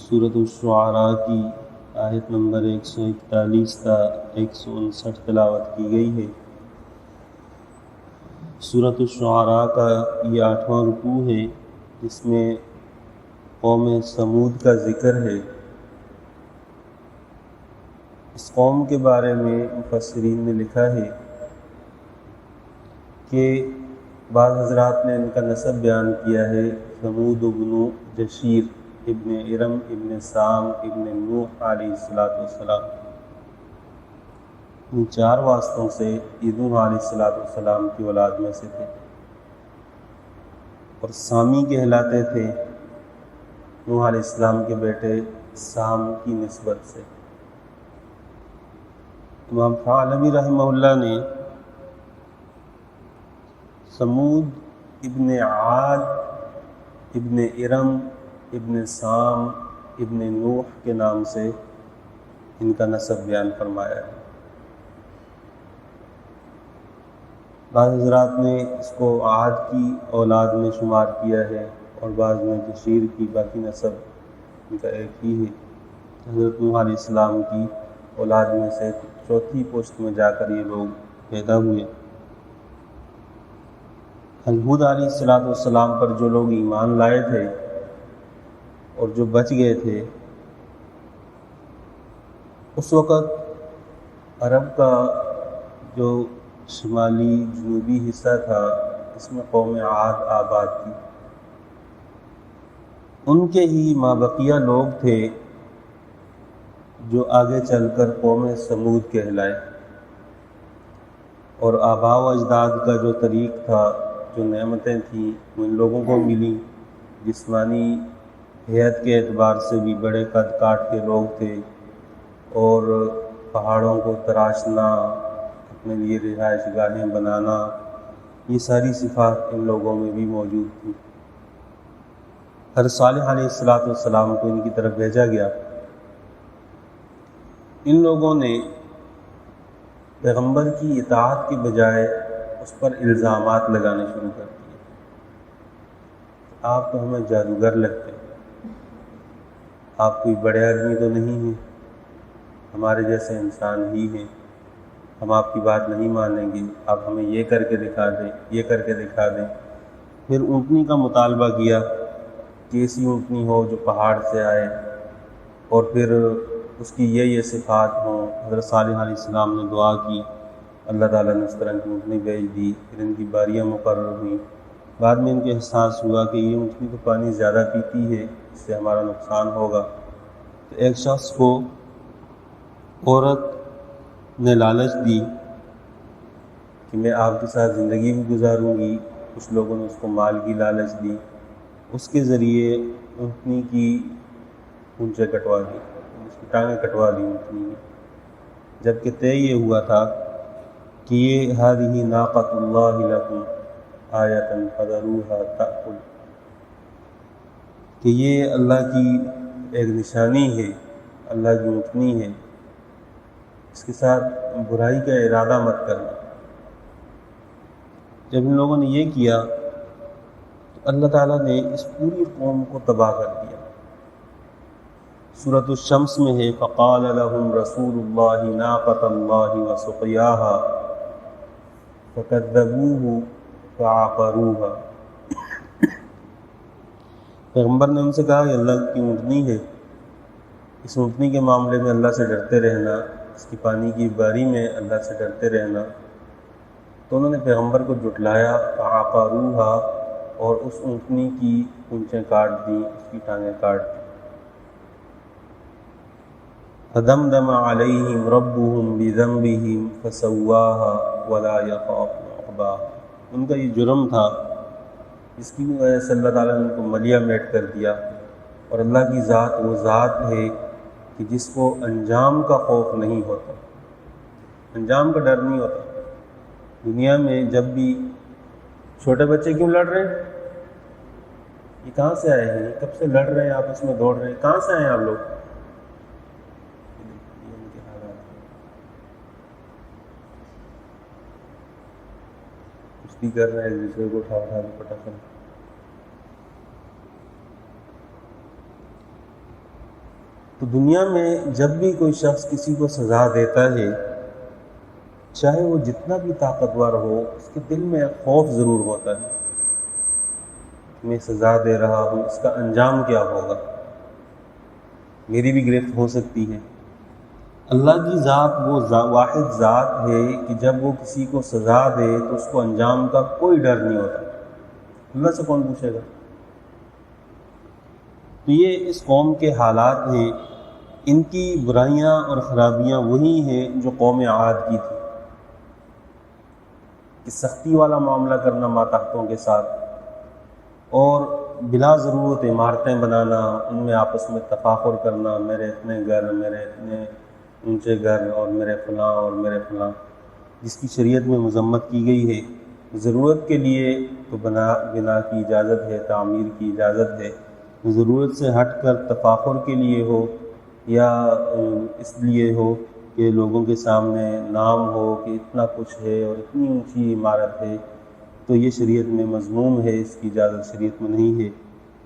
سورۃ الشعراء کی آیت نمبر 141 تا 159 تلاوت کی گئی ہے۔ سورۃ الشعراء کا یہ 8واں رکوع ہے، جس میں قوم سمود کا ذکر ہے۔ اس قوم کے بارے میں مفسرین نے لکھا ہے کہ بعض حضرات نے ان کا نسب بیان کیا ہے۔ سمود ابن جشیر ابن ارم ابن سام ابن نوح علیہ السلام، ان 4 واسطوں سے نوح علیہ السلام کی اولاد میں سے تھے، اور سامی کہلاتے تھے نوح علیہ السلام کے بیٹے سام کی نسبت سے۔ امام ثعلبی رحمہ اللہ نے سمود ابن عاد ابن ارم ابن سام ابن نوح کے نام سے ان کا نسب بیان فرمایا ہے۔ بعض حضرات نے اس کو عاد کی اولاد میں شمار کیا ہے، اور بعض میں جشیر کی، باقی نسب ان کا ایک ہی ہے۔ حضرت نوح علیہ السلام کی اولاد میں سے 4تھی پشت میں جا کر یہ لوگ پیدا ہوئے۔ ہود علیہ السلام پر جو لوگ ایمان لائے تھے اور جو بچ گئے تھے، اس وقت عرب کا جو شمالی جنوبی حصہ تھا، اس میں قوم عاد آباد تھی۔ ان کے ہی مابقیہ لوگ تھے جو آگے چل کر قوم سمود کہلائے، اور آباء و اجداد کا جو طریق تھا، جو نعمتیں تھیں، وہ ان لوگوں کو ملی۔ جسمانی حیت کے اعتبار سے بھی بڑے قد کاٹ کے لوگ تھے، اور پہاڑوں کو تراشنا، اپنے لیے رہائش گاہیں بنانا، یہ ساری صفات ان لوگوں میں بھی موجود تھی۔ حضرت صالح علیہ السلام کو ان کی طرف بھیجا گیا۔ ان لوگوں نے پیغمبر کی اطاعت کے بجائے اس پر الزامات لگانے شروع کر دیے۔ آپ تو ہمیں جادوگر لگتے ہیں، آپ کوئی بڑے آدمی تو نہیں ہیں، ہمارے جیسے انسان ہی ہیں، ہم آپ کی بات نہیں مانیں گے، آپ ہمیں یہ کر کے دکھا دیں، یہ کر کے دکھا دیں۔ پھر اونٹنی کا مطالبہ کیا کہ ایسی اونٹنی ہو جو پہاڑ سے آئے، اور پھر اس کی یہ صفات ہوں۔ حضرت صالح علیہ السلام نے دعا کی، اللہ تعالیٰ نے اس طرح کی اونٹنی بھیج دی، پھر ان کی باریاں مقرر ہوئیں۔ بعد میں ان کے احساس ہوا کہ یہ اونٹنی تو پانی زیادہ پیتی ہے، اس سے ہمارا نقصان ہوگا۔ تو ایک شخص کو عورت نے لالچ دی کہ میں آپ کے ساتھ زندگی بھی گزاروں گی۔ کچھ لوگوں نے اس کو مال کی لالچ دی، اس کے ذریعے اونٹنی کی پونچھیں کٹوا دی، اس کی ٹانگیں کٹوا دی اونٹنی کی، جبکہ طے یہ ہوا تھا کہ یہ ہذہ ناقۃ اللہ لکم آیۃ فذروھا تأکل، کہ یہ اللہ کی ایک نشانی ہے، اللہ کی اونٹنی ہے، اس کے ساتھ برائی کا ارادہ مت کرنا۔ جب ان لوگوں نے یہ کیا تو اللہ تعالیٰ نے اس پوری قوم کو تباہ کر دیا۔ سورۃ الشمس میں ہے فقال لهم رسول اللہ ناقۃ اللہ وسقیاها فکذبوہ فعقروہا۔ پیغمبر نے ان سے کہا کہ اللہ کی اونٹنی ہے، اس اونٹنی کے معاملے میں اللہ سے ڈرتے رہنا، اس کی پانی کی باری میں اللہ سے ڈرتے رہنا۔ تو انہوں نے پیغمبر کو جھٹلایا، فعقروہا، اور اس اونٹنی کی پونچھیں کاٹ دیں، اس کی ٹانگیں کاٹ دیں۔ فدمدم علیہم ربہم بذنبہم فسواہا ولا یخاف عقباہا۔ ان کا یہ جرم تھا، اس کی وجہ سے اللہ تعالیٰ نے ان کو ملیہ میٹ کر دیا۔ اور اللہ کی ذات وہ ذات ہے کہ جس کو انجام کا خوف نہیں ہوتا، انجام کا ڈر نہیں ہوتا۔ دنیا میں جب بھی چھوٹے بچے کیوں لڑ رہے ہیں؟ یہ کہاں سے آئے ہیں؟ کب سے لڑ رہے ہیں، آپس میں دوڑ رہے ہیں؟ کہاں سے آئے ہیں آپ لوگ؟ کچھ بھی کر رہے ہیں، ایک دوسرے کو اٹھا کے پٹک۔ تو دنیا میں جب بھی کوئی شخص کسی کو سزا دیتا ہے، چاہے وہ جتنا بھی طاقتور ہو، اس کے دل میں خوف ضرور ہوتا ہے، میں سزا دے رہا ہوں، اس کا انجام کیا ہوگا، میری بھی گرفت ہو سکتی ہے۔ اللہ کی ذات وہ واحد ذات ہے کہ جب وہ کسی کو سزا دے تو اس کو انجام کا کوئی ڈر نہیں ہوتا، اللہ سے کون پوچھے گا؟ تو یہ اس قوم کے حالات ہیں، ان کی برائیاں اور خرابیاں وہی ہیں جو قوم عاد کی تھی، کہ سختی والا معاملہ کرنا ماتحتوں کے ساتھ، اور بلا ضرورت عمارتیں بنانا، ان میں آپس میں تفاخر کرنا، میرے اتنے گھر، میرے اتنے اونچے گھر، اور میرے فلاں اور میرے فلاں، جس کی شریعت میں مذمت کی گئی ہے۔ ضرورت کے لیے تو بنا کی اجازت ہے، تعمیر کی اجازت ہے، ضرورت سے ہٹ کر تفاخر کے لیے ہو یا اس لیے ہو کہ لوگوں کے سامنے نام ہو کہ اتنا کچھ ہے اور اتنی اونچی عمارت ہے، تو یہ شریعت میں مذموم ہے، اس کی اجازت شریعت میں نہیں ہے۔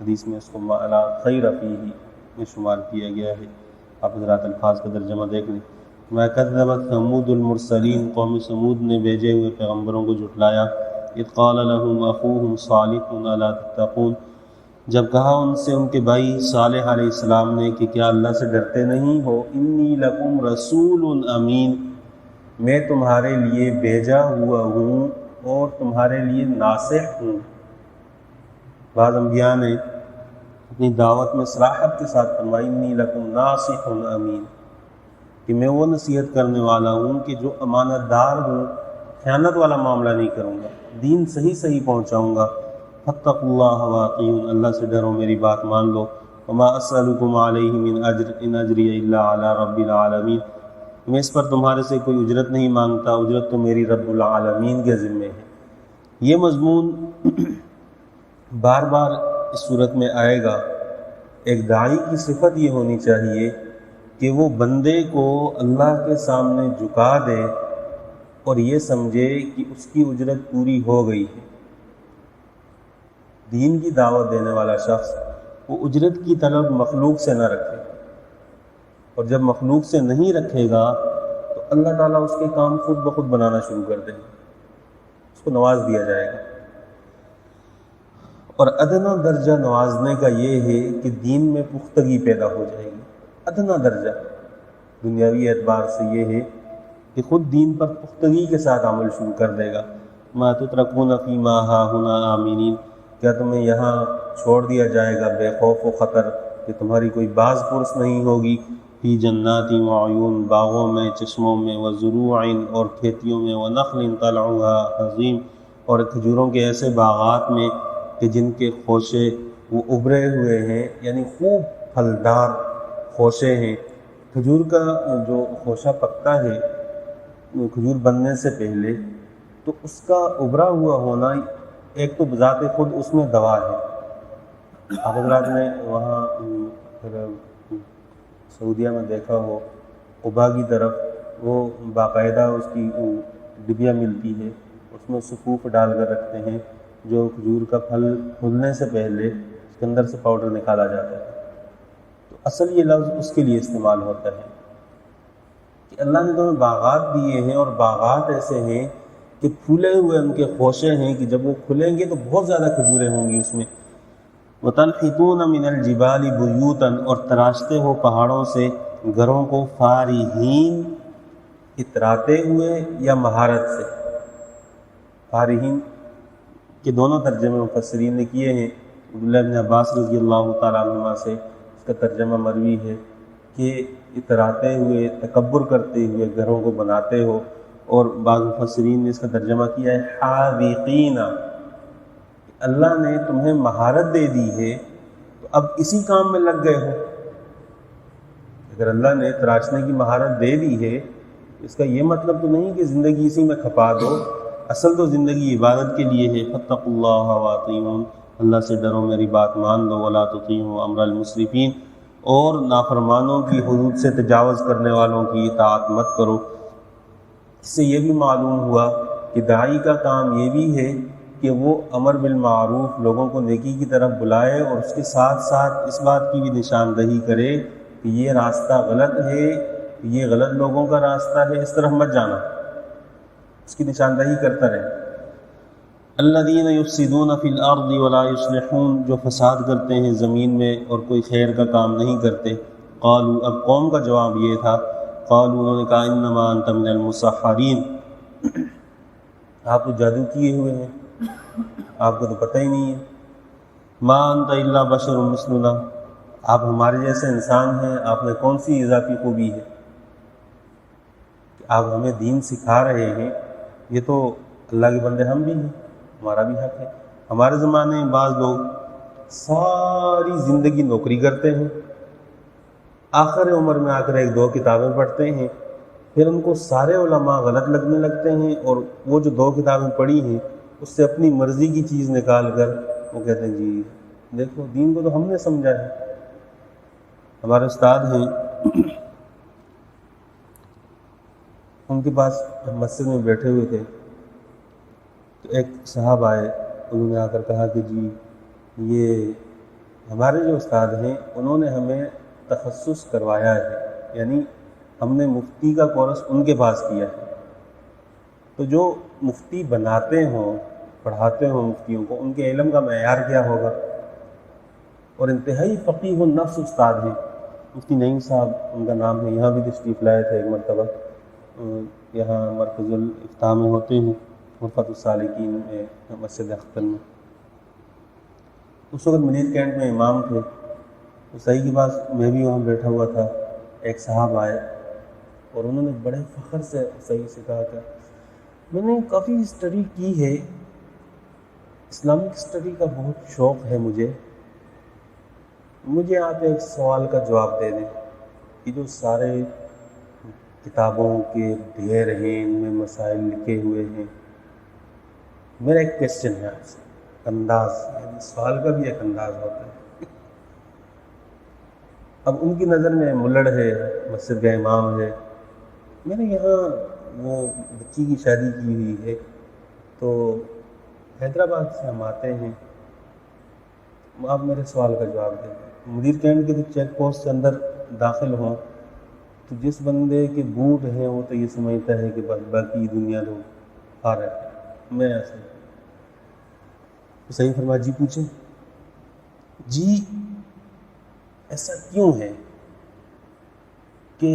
حدیث میں اس کو ما لا خیر فیہ میں شمار کیا گیا ہے۔ آپ حضرات الفاظ کا ترجمہ دیکھ لیں۔ ما کذبت ثمود المرسلین، قوم ثمود نے بھیجے ہوئے پیغمبروں کو جھٹلایا۔ اذ قال لهم اخوهم صالح الا تتقون، جب کہا ان سے ان کے بھائی صالح علیہ السلام نے کہ کیا اللہ سے ڈرتے نہیں ہو، انی لکم رسول امین، میں تمہارے لیے بھیجا ہوا ہوں اور تمہارے لیے ناصح ہوں۔ بعض انبیاء نے اپنی دعوت میں صراحت کے ساتھ فرمائی انی لکم ناصح امین، کہ میں وہ نصیحت کرنے والا ہوں کہ جو امانت دار ہوں، خیانت والا معاملہ نہیں کروں گا، دین صحیح پہنچاؤں گا۔ فاتقوا اللہ واطیعون، اللہ سے ڈرو، میری بات مان لو۔ وما اسألکم علیہ من اجر ان اجری الا علی رب العالمین، میں اس پر تمہارے سے کوئی اجرت نہیں مانگتا، اجرت تو میری رب العالمین کے ذمے ہے۔ یہ مضمون بار بار اس صورت میں آئے گا۔ ایک داعی کی صفت یہ ہونی چاہیے کہ وہ بندے کو اللہ کے سامنے جھکا دے اور یہ سمجھے کہ اس کی اجرت پوری ہو گئی ہے۔ دین کی دعوت دینے والا شخص وہ اجرت کی طلب مخلوق سے نہ رکھے، اور جب مخلوق سے نہیں رکھے گا تو اللہ تعالیٰ اس کے کام خود بخود بنانا شروع کر دے گا، اس کو نواز دیا جائے گا۔ اور ادنا درجہ نوازنے کا یہ ہے کہ دین میں پختگی پیدا ہو جائے گی۔ ادنا درجہ دنیاوی اعتبار سے یہ ہے کہ خود دین پر پختگی کے ساتھ عمل شروع کر دے گا۔ ما تترکون فیما ہاہنا آمینین، کیا تمہیں یہاں چھوڑ دیا جائے گا بے خوف و خطر کہ تمہاری کوئی باز پرس نہیں ہوگی؟ فی جنات وعیون، باغوں میں، چشموں میں، وزروع، اور کھیتیوں میں، ونخل طلعها حظیم، اور کھجوروں کے ایسے باغات میں کہ جن کے خوشے وہ ابھرے ہوئے ہیں، یعنی خوب پھلدار خوشے ہیں۔ کھجور کا جو خوشہ پکتا ہے کھجور بننے سے پہلے، تو اس کا ابھرا ہوا ہونا ایک تو بذات خود اس میں دوا ہے۔ آپ حضرات نے وہاں سعودیہ میں دیکھا ہو، قبا کی طرف وہ باقاعدہ اس کی ڈبیا ملتی ہے، اس میں صفوف ڈال کر رکھتے ہیں، جو کھجور کا پھل کھلنے سے پہلے اس کے اندر سے پاؤڈر نکالا جاتا ہے۔ تو اصل یہ لفظ اس کے لیے استعمال ہوتا ہے کہ اللہ نے تمہیں باغات دیے ہیں، اور باغات ایسے ہیں کہ پھولے ہوئے ان کے خوشے ہیں کہ جب وہ کھلیں گے تو بہت زیادہ کھجوریں ہوں گی اس میں۔ وَتَنْحِتُونَ مِنَ الْجِبَالِ بُيُوتًا، اور تراشتے ہو پہاڑوں سے گھروں کو، فارحین، اتراتے ہوئے یا مہارت سے۔ فارحین کے دونوں ترجمے مفسرین نے کیے ہیں۔ عبداللہ بن عباس رضی اللہ تعالیٰ عنہما سے اس کا ترجمہ مروی ہے کہ اتراتے ہوئے، تکبر کرتے ہوئے گھروں کو بناتے ہو، اور بعض مفسرین نے اس کا ترجمہ کیا ہے حاذقین، اللہ نے تمہیں مہارت دے دی ہے تو اب اسی کام میں لگ گئے ہو۔ اگر اللہ نے تراشنے کی مہارت دے دی ہے اس کا یہ مطلب تو نہیں کہ زندگی اسی میں کھپا دو، اصل تو زندگی عبادت کے لیے ہے۔ فاتقوا اللہ واطیعون، اللہ سے ڈرو، میری بات مان لو۔ ولا تطیعوا امر المسرفین، اور نافرمانوں کی، حدود سے تجاوز کرنے والوں کی اطاعت مت کرو۔ اس سے یہ بھی معلوم ہوا کہ داعی کا کام یہ بھی ہے کہ وہ امر بالمعروف، لوگوں کو نیکی کی طرف بلائے، اور اس کے ساتھ ساتھ اس بات کی بھی نشاندہی کرے کہ یہ راستہ غلط ہے، یہ غلط لوگوں کا راستہ ہے، اس طرف مت جانا، اس کی نشاندہی کرتا رہے۔ الذین یفسدون فی الارض ولا یصلحون، جو فساد کرتے ہیں زمین میں اور کوئی خیر کا کام نہیں کرتے۔ قالوا، اب قوم کا جواب یہ تھا، قالوا، انہوں نے کہا انما انت من المسحرین، آپ تو جادو کیے ہوئے ہیں، آپ کو تو پتہ ہی نہیں ہے۔ ما انت الا بشر مثلنا، آپ ہمارے جیسے انسان ہیں، آپ میں کون سی اضافی خوبی ہے کہ آپ ہمیں دین سکھا رہے ہیں؟ یہ تو اللہ کے بندے ہم بھی ہیں، ہمارا بھی حق ہے۔ ہمارے زمانے میں بعض لوگ ساری زندگی نوکری کرتے ہیں، آخر عمر میں آ کر ایک دو کتابیں پڑھتے ہیں، پھر ان کو سارے علماء غلط لگنے لگتے ہیں، اور وہ جو دو کتابیں پڑھی ہیں اس سے اپنی مرضی کی چیز نکال کر وہ کہتے ہیں جی دیکھو دین کو تو ہم نے سمجھا ہے۔ ہمارے استاد ہیں، ان کے پاس مسجد میں بیٹھے ہوئے تھے تو ایک صاحب آئے، انہوں نے آ کر کہا کہ جی یہ ہمارے جو استاد ہیں انہوں نے ہمیں تخصص کروایا ہے، یعنی ہم نے مفتی کا کورس ان کے پاس کیا ہے، تو جو مفتی بناتے ہوں پڑھاتے ہوں مفتیوں کو، ان کے علم کا معیار کیا ہوگا؟ اور انتہائی فقیہ النفس استاد ہیں، مفتی نعیم صاحب ان کا نام ہے، یہاں بھی تشریف لائے تھے ایک مرتبہ، یہاں مرکز الافتاء میں ہوتے ہیں، غرفۃ السالکین میں، مسجد اختر میں۔ اس وقت ملیر کینٹ میں امام تھے، تو صحیح کی بات میں بھی وہاں بیٹھا ہوا تھا، ایک صاحب آئے اور انہوں نے بڑے فخر سے صحیح سے کہا کہ میں نے کافی اسٹڈی کی ہے، اسلامک اسٹڈی کا بہت شوق ہے مجھے آپ ایک سوال کا جواب دے دیں کہ جو سارے کتابوں کے ڈھیر ہیں، ان میں مسائل لکھے ہوئے ہیں، میرا ایک کویسچن ہے آپ سے، انداز یعنی سوال کا بھی ایک انداز ہوتا ہے۔ اب ان کی نظر میں ملڑ ہے، مسجد کا امام ہے، میرے یہاں وہ بچی کی شادی کی ہوئی ہے، تو حیدرآباد سے ہم آتے ہیں، آپ میرے سوال کا جواب دیں۔ مدیر کینٹ کے چیک پوسٹ سے اندر داخل ہوں تو جس بندے کے بوٹ ہیں وہ تو یہ سمجھتا ہے کہ بس باقی دنیا تو فارغ ہے، میں ایسا صحیح فرما جی پوچھیں جی ایسا کیوں ہے کہ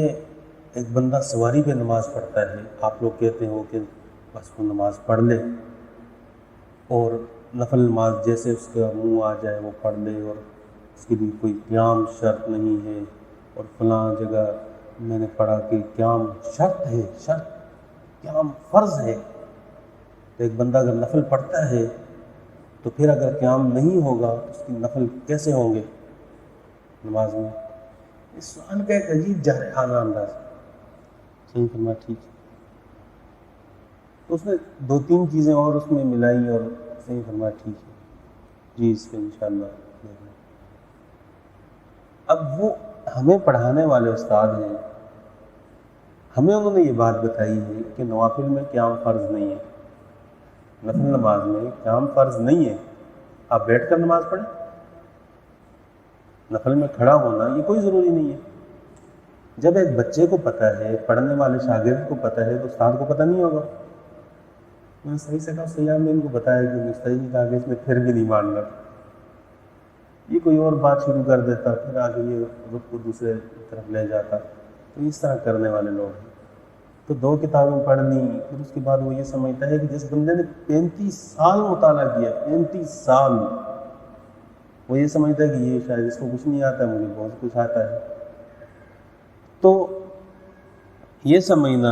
ایک بندہ سواری پہ نماز پڑھتا ہے، آپ لوگ کہتے ہو کہ بس وہ نماز پڑھ لے، اور نفل نماز جیسے اس کا منہ آ جائے وہ پڑھ لے، اور اس کے لیے کوئی قیام شرط نہیں ہے، اور فلاں جگہ میں نے پڑھا کہ قیام شرط ہے، قیام فرض ہے، تو ایک بندہ اگر نفل پڑھتا ہے تو پھر اگر قیام نہیں ہوگا اس کی نفل کیسے ہوں گے نماز میں؟ اس سوال کا ایک عجیب جارحانہ انداز، صحیح فرما ٹھیک ہے، تو اس نے دو تین چیزیں اور اس میں ملائی اور صحیح فرما ٹھیک ہے جی، اس پہ انشاءاللہ۔ اب وہ ہمیں پڑھانے والے استاد ہیں، ہمیں انہوں نے یہ بات بتائی ہے کہ نوافل میں قیام فرض نہیں ہے، نفل نماز میں قیام فرض نہیں ہے، آپ بیٹھ کر نماز پڑھیں، نفل میں کھڑا ہونا یہ کوئی ضروری نہیں ہے۔ جب ایک بچے کو پتہ ہے، پڑھنے والے شاگرد کو پتہ ہے، تو استاد کو پتہ نہیں ہوگا؟ میں صحیح سے کہا سیام نے ان کو بتایا کہ مستحی کے آگے اس نے پھر بھی نہیں ماننا، یہ کوئی اور بات شروع کر دیتا، پھر آگے یہ رخ کو دوسرے طرف لے جاتا، تو اس طرح کرنے والے لوگ ہیں۔ تو دو کتابیں پڑھ لی، پھر اس کے بعد وہ یہ سمجھتا ہے کہ جس بندے نے 35 سال مطالعہ کیا، 35 سال، وہ یہ سمجھتا ہے کہ یہ شاید اس کو کچھ نہیں آتا، مجھے بہت کچھ آتا ہے۔ تو یہ سمجھنا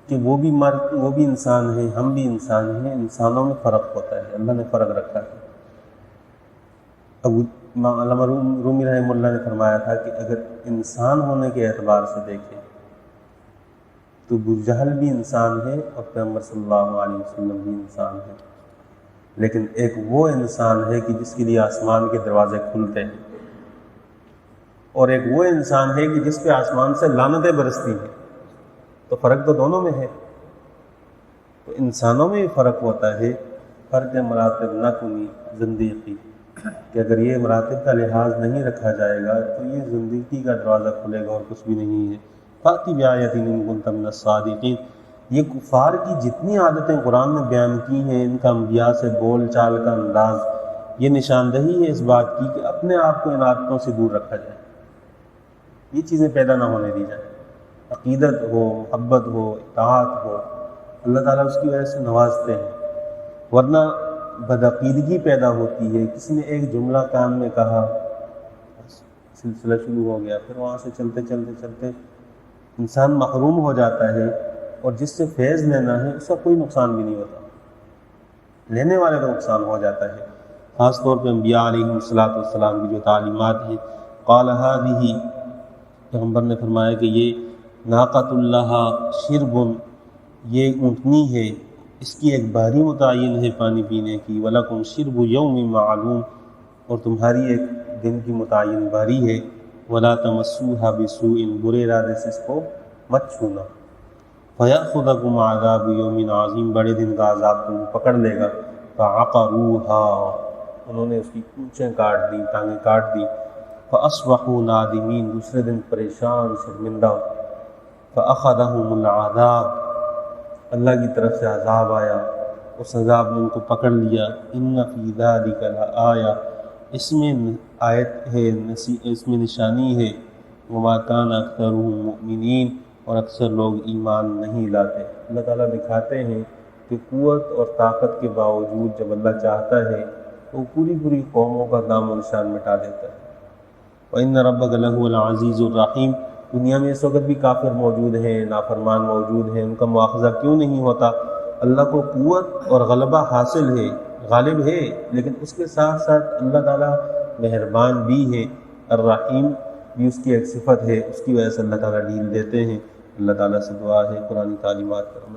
کہ وہ بھی مرد، وہ بھی انسان ہے، ہم بھی انسان ہیں، انسانوں میں فرق ہوتا ہے، اللہ نے فرق رکھا ہے۔ ابو علامہ رومی رحمہ اللہ نے فرمایا تھا کہ اگر انسان ہونے کے اعتبار سے دیکھیں تو ابو جہل بھی انسان ہے اور پیغمبر صلی اللہ علیہ وسلم بھی انسان ہے، لیکن ایک وہ انسان ہے کہ جس کے لیے آسمان کے دروازے کھلتے ہیں، اور ایک وہ انسان ہے کہ جس پہ آسمان سے لعنتیں برستی ہیں، تو فرق تو دونوں میں ہے۔ تو انسانوں میں بھی فرق ہوتا ہے، فرق مراتب نہ کنی زندیقی، کہ اگر یہ مراتب کا لحاظ نہیں رکھا جائے گا تو یہ زندگی کا دروازہ کھلے گا اور کچھ بھی نہیں ہے۔ فَأْتِ بِآیَةٍ إِن كُنتَ مِنَ الصَّادِقِينَ، یہ کفار کی جتنی عادتیں قرآن نے بیان کی ہیں، ان کا انبیاء سے بول چال کا انداز، یہ نشاندہی ہے اس بات کی کہ اپنے آپ کو ان عادتوں سے دور رکھا جائے، یہ چیزیں پیدا نہ ہونے دی جائیں۔ عقیدت ہو، محبت ہو، اطاعت ہو، اللہ تعالیٰ اس کی وجہ سے نوازتے ہیں، ورنہ بدعقیدگی پیدا ہوتی ہے۔ کسی نے ایک جملہ کان میں کہا، سلسلہ شروع ہو گیا، پھر وہاں سے چلتے چلتے چلتے انسان محروم ہو جاتا ہے، اور جس سے فیض لینا ہے اس کا کوئی نقصان بھی نہیں ہوتا، لینے والے کا نقصان ہو جاتا ہے۔ خاص طور پہ انبیاء علیہ السلام کی جو تعلیمات ہیں، قال هذه، پیغمبر نے فرمایا کہ یہ ناقۃ اللہ شرب، یہ اونٹنی ہے، اس کی ایک باری متعین ہے پانی پینے کی، وَلَكُمْ شِرْبُ يَوْمٍ مَعْلُومٍ، اور تمہاری ایک دن کی متعین باری ہے، وَلَا تَمَسُّوهَا بِسُوءٍ، برے ارادے سے اس کو مت چھونا، فَيَأْخُذَكُمْ عَذَابُ يَوْمٍ عَظِيمٍ، بڑے دن کا عذاب تم پکڑ لے گا۔ فَعَقَرُوهَا، انہوں نے اس کی پونچھیں کاٹ دی، ٹانگیں کاٹ دی۔ فَأَصْبَحُوا نَادِمِينَ، دوسرے دن پریشان شرمندہ۔ فَأَخَذَهُمُ الْعَذَابُ، اللہ کی طرف سے عذاب آیا، اس عذاب نے ان کو پکڑ لیا۔ إِنَّ فِي ذَلِكَ لَآیَةً، اس میں آیت ہے، اس میں نشانی ہے۔ وَمَا كَانَ أَكْثَرُهُم مُؤْمِنِينَ، اور اکثر لوگ ایمان نہیں لاتے۔ اللہ تعالیٰ دکھاتے ہیں کہ قوت اور طاقت کے باوجود جب اللہ چاہتا ہے تو وہ پوری قوموں کا نام و نشان مٹا دیتا ہے۔ وَإِنَّ رَبَّكَ لَهُوَ الْعَزِيزُ الرَّحِيمُ، دنیا میں اس وقت بھی کافر موجود ہیں، نافرمان موجود ہیں، ان کا مواخذہ کیوں نہیں ہوتا؟ اللہ کو قوت اور غلبہ حاصل ہے، غالب ہے، لیکن اس کے ساتھ ساتھ اللہ تعالیٰ مہربان بھی ہے، الرحیم بھی اس کی ایک صفت ہے، اس کی وجہ سے اللہ تعالیٰ ڈھیل دیتے ہیں۔ اللہ تعالیٰ سے دعا ہے قرآن تعلیمات پر عمل